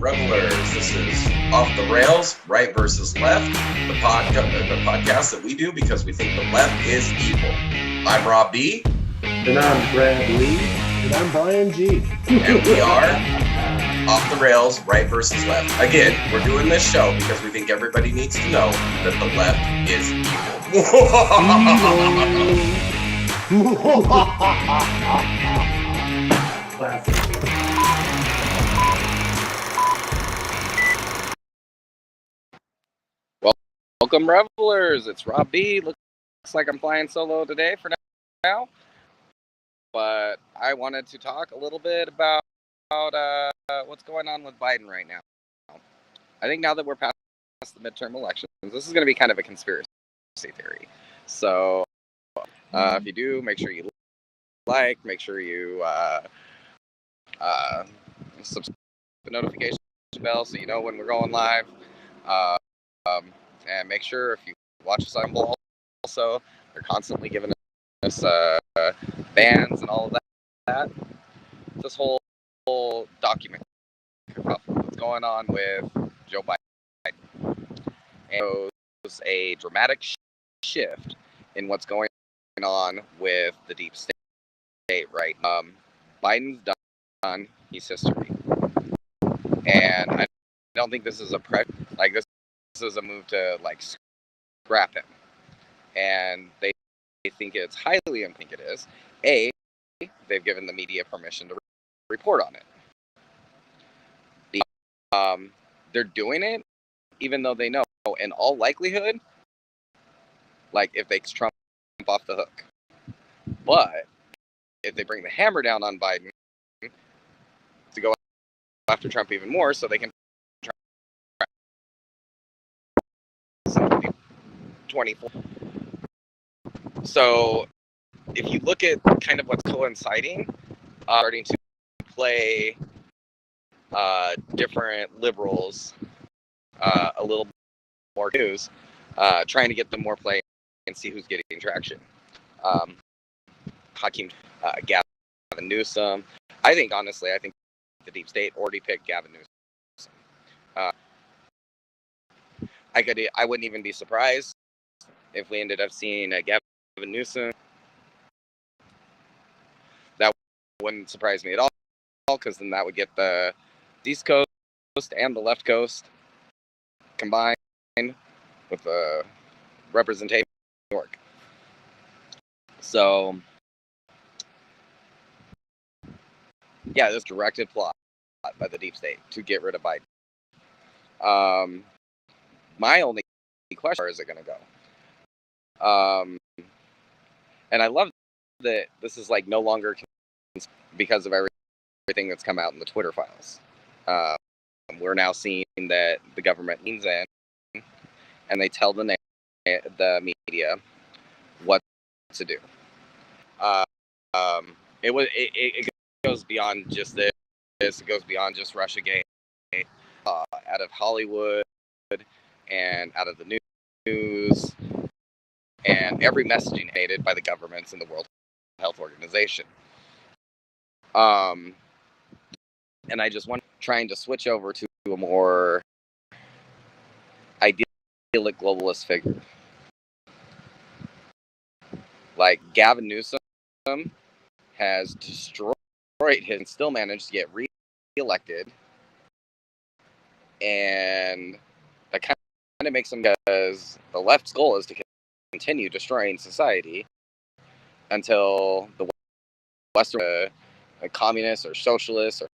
Revelers. This is Off the Rails, Right versus Left, the podcast that we do because we think the left is evil. I'm Rob B. And I'm Brad Lee. And I'm Brian G. And we are Off the Rails, Right versus Left. Again, we're doing this show because we think everybody needs to know that the left is evil. Classic. Welcome, Revelers. It's Rob B. Looks like I'm flying solo today for now. But I wanted to talk a little bit about what's going on with Biden right now. I think now that we're past the midterm elections, this is going to be kind of a conspiracy theory. So if you do, make sure you make sure you subscribe to the notification bell so you know when we're going live. And make sure if you watch us on Rumble also, they're constantly giving us bans and all of that. This whole document what's going on with Joe Biden. And it was a dramatic shift in what's going on with the deep state, right? Biden's done. He's history. And I don't think this is a this is a move to scrap him, and they think it's highly unlikely it is. They've given the media permission to report on it. They're doing it even though they know in all likelihood, if they Trump off the hook. But if they bring the hammer down on Biden to go after Trump even more, so they can 24. So if you look at kind of what's coinciding, starting to play different liberals a little more news, trying to get them more play and see who's getting traction. Gavin Newsom. I think the deep state already picked Gavin Newsom. I wouldn't even be surprised if we ended up seeing Gavin Newsom. That wouldn't surprise me at all, because then that would get the East Coast and the left coast combined with the representation of New York. So, yeah, this directed plot by the deep state to get rid of Biden. My only question: where is it going to go? And I love that this is no longer because of everything that's come out in the Twitter files. We're now seeing that the government leans in and they tell the media what to do. It goes beyond just this. It goes beyond just Russiagate. Out of Hollywood and out of the news. And every messaging hated by the governments and the World Health Organization. And I just want trying to switch over to a more idyllic globalist figure. Like Gavin Newsom has destroyed and still managed to get re-elected. And that kind of makes him, because the left's goal is to continue destroying society until the Western communists or socialists or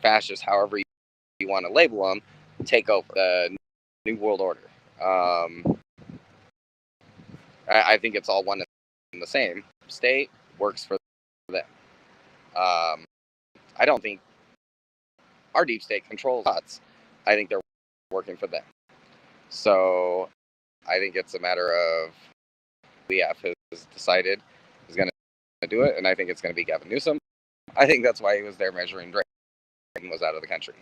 fascists, however you want to label them, take over the New World Order. I think it's all one and the same. State works for them. I don't think our deep state controls us. I think they're working for them. So I think it's a matter of has decided is going to do it, and I think it's going to be Gavin Newsom. I think that's why he was there measuring Drake and was out of the country.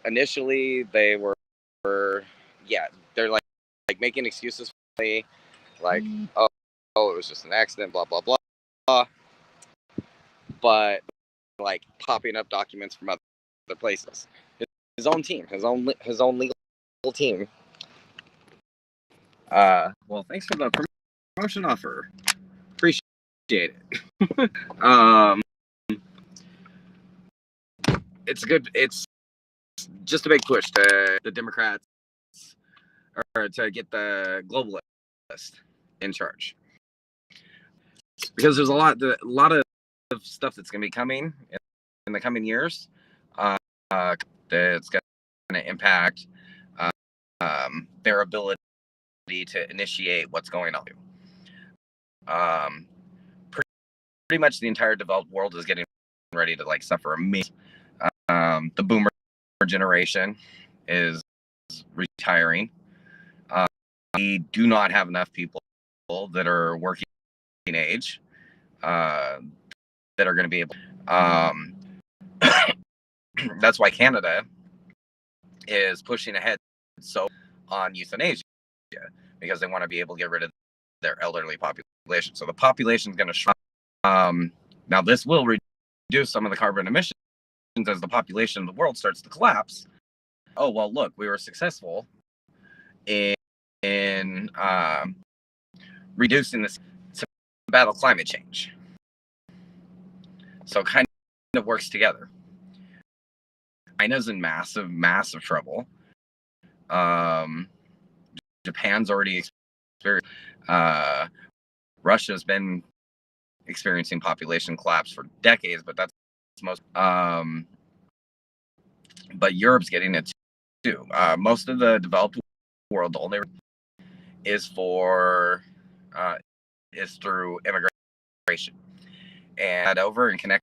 Initially they were they're making excuses for me, oh, it was just an accident, blah blah blah. but like popping up documents from other places. His own team, his own legal team. Well, thanks for the promotion offer. Appreciate it. It's just a big push to the Democrats or to get the globalists in charge, because there's a lot of stuff that's going to be coming in the coming years. That's going to impact their ability to initiate what's going on. Pretty much the entire developed world is getting ready to like suffer a major. The boomer generation is retiring. We do not have enough people that are working age that are going to be able. That's why Canada is pushing ahead so on euthanasia, because they want to be able to get rid of their elderly population. So the population is going to shrink. Now this will reduce some of the carbon emissions as the population of the world starts to collapse. Oh well, look, we were successful in reducing this to battle climate change. So it kind of works together. China's in massive trouble. Japan's already experienced. Russia's been experiencing population collapse for decades, but that's most. But Europe's getting it too. Most of the developed world, the only is through immigration, and over and connect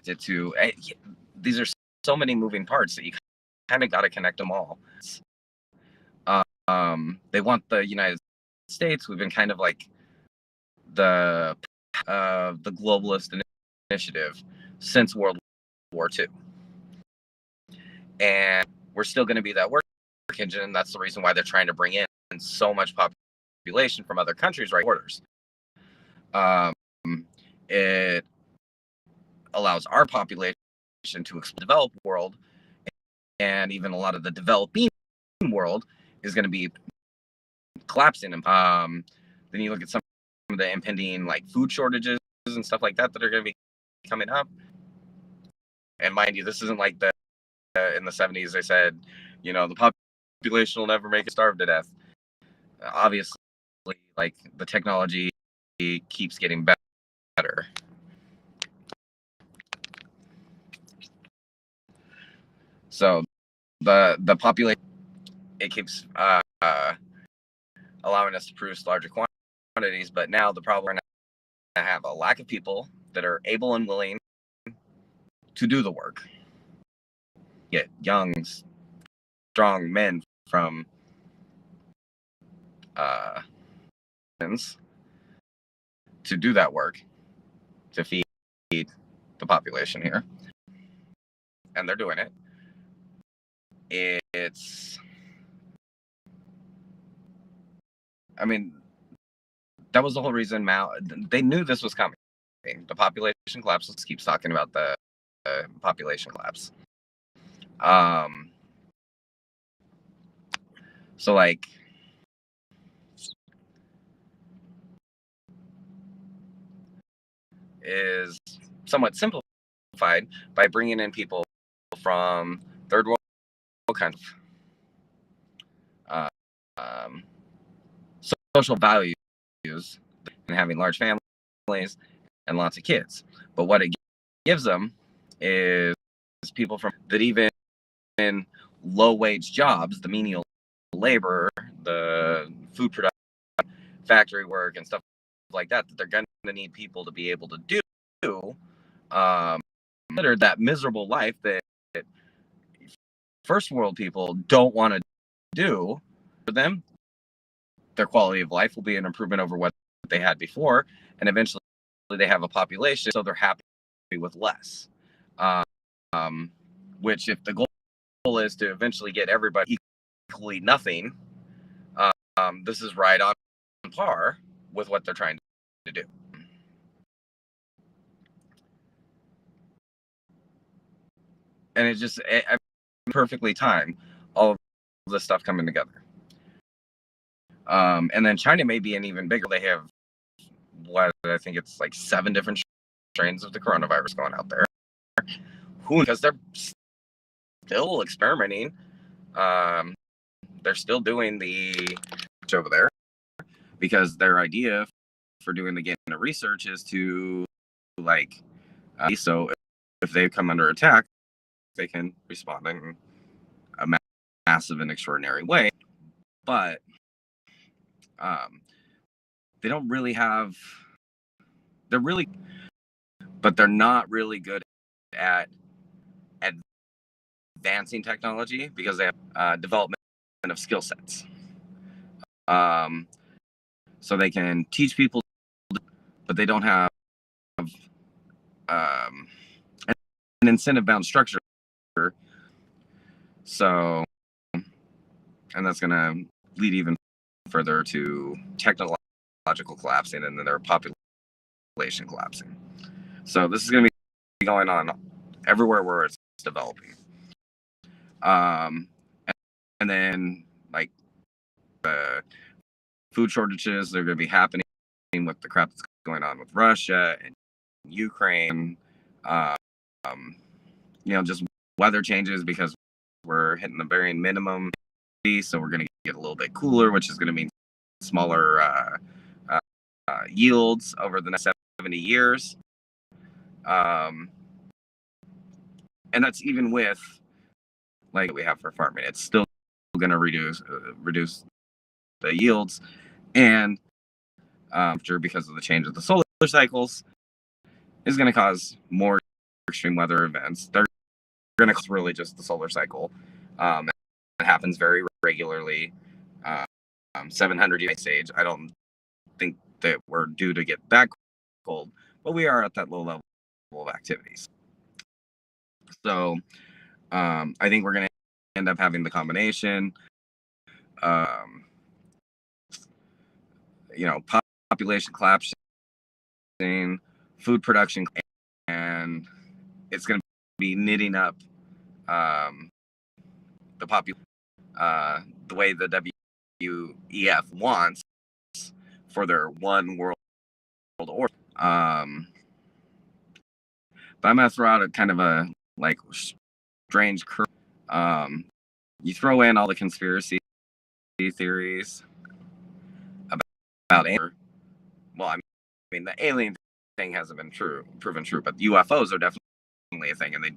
it to. These are so many moving parts that you kind of got to connect them all. They want the United States. We've been kind of like the globalist initiative since World War II, and we're still going to be that work engine. And that's the reason why they're trying to bring in so much population from other countries right borders. It allows our population to develop world, and even a lot of the developing world is going to be collapsing. Then you look at some of the impending like food shortages and stuff like that are going to be coming up. And mind you, this isn't like in the 70s they said, the population will never make it starve to death. Obviously, like the technology keeps getting better. So the population, it keeps allowing us to produce larger quantities, but now the problem, we're going to have a lack of people that are able and willing to do the work. Get young, strong men from to do that work, to feed the population here, and they're doing it. That was the whole reason they knew this was coming. The population collapse. Let's keep talking about the population collapse. So like, is somewhat simplified by bringing in people from third world countries, social values, and having large families and lots of kids. But what it gives them is people that even in low wage jobs, the menial labor, the food production, factory work, and stuff like that they're going to need people to be able to do that miserable life that first world people don't want to do. For them, their quality of life will be an improvement over what they had before, and eventually they have a population, so they're happy with less. Which, if the goal is to eventually get everybody equally nothing, this is right on par with what they're trying to do. and perfectly timed all of this stuff coming together. And then China may be an even bigger. They have what I think it's like 7 different strains of the coronavirus going out there. Because they're still experimenting. They're still doing the over there because their idea for doing the game of research is to like so if they come under attack, they can respond in a massive and extraordinary way. But they don't really have. But they're not really good at advancing technology because they have development of skill sets. So they can teach people, but they don't have an incentive-bound structure. So, and that's going to lead even further to technological collapsing and then their population collapsing. So this is going to be going on everywhere where it's developing. And then like the food shortages, they're going to be happening with the crap that's going on with Russia and Ukraine. Just weather changes because we're hitting the very minimum, so we're going to get a little bit cooler, which is going to mean smaller yields over the next 70 years. And that's even with like we have for farming. It's still going to reduce the yields, and because of the change of the solar cycles, is going to cause more extreme weather events. They're going to cause really just the solar cycle. It happens very regularly. 700 year ice age. I don't think that we're due to get that cold, but we are at that low level of activities. So I think we're going to end up having the combination. Population collapsing, food production, and it's going to be knitting up the the way the WEF wants for their one world order. But I'm going to throw out a kind of a like strange curve. You throw in all the conspiracy theories about alien. Well, I mean, the alien thing hasn't been proven true, but UFOs are definitely a thing, and they.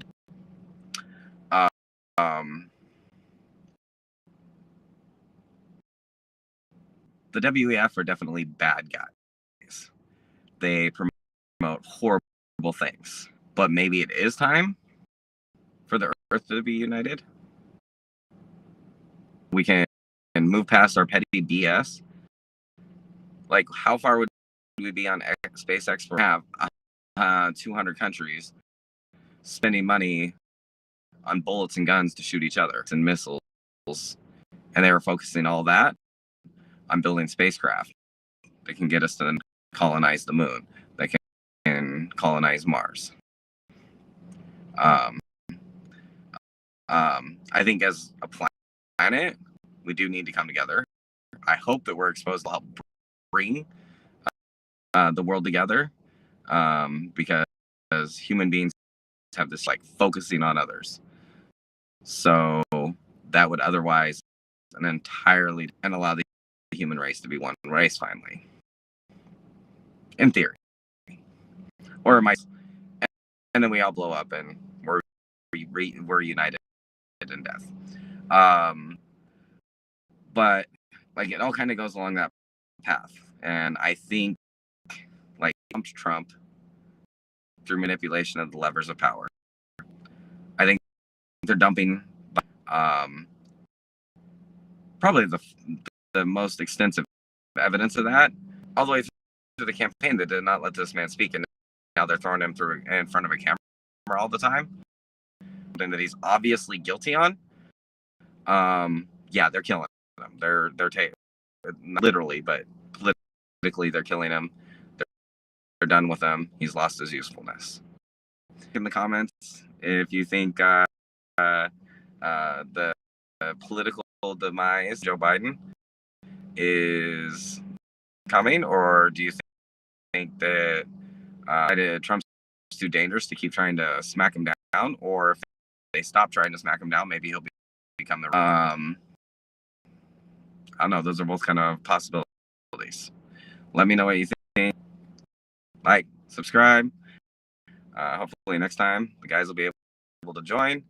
The WEF are definitely bad guys. They promote horrible things, but maybe it is time for the Earth to be united. We can move past our petty BS. Like, how far would we be on SpaceX for have 200 countries spending money on bullets and guns to shoot each other and missiles, and they were focusing all that on building spacecraft that can get us to colonize the moon, that can colonize Mars. I think as a planet, we do need to come together. I hope that we're exposed to help bring the world together, because human beings have this like focusing on others. So that would otherwise and allow the human race to be one race finally, in theory. Or it might, and then we all blow up and we're united in death. But like it all kind of goes along that path, and I think like Trump through manipulation of the levers of power. I think they're dumping probably the most extensive evidence of that all the way through the campaign. They did not let this man speak, and now they're throwing him through in front of a camera all the time. Something that he's obviously guilty on. Yeah, they're killing him. They're not literally, but politically, they're killing him. They're done with him. He's lost his usefulness. In the comments, if you think the political demise of Joe Biden is coming, or do you think that Trump's too dangerous to keep trying to smack him down, or if they stop trying to smack him down, maybe he'll become the I don't know. Those are both kind of possibilities. Let me know what you think. Like, subscribe. Hopefully next time the guys will be able to join.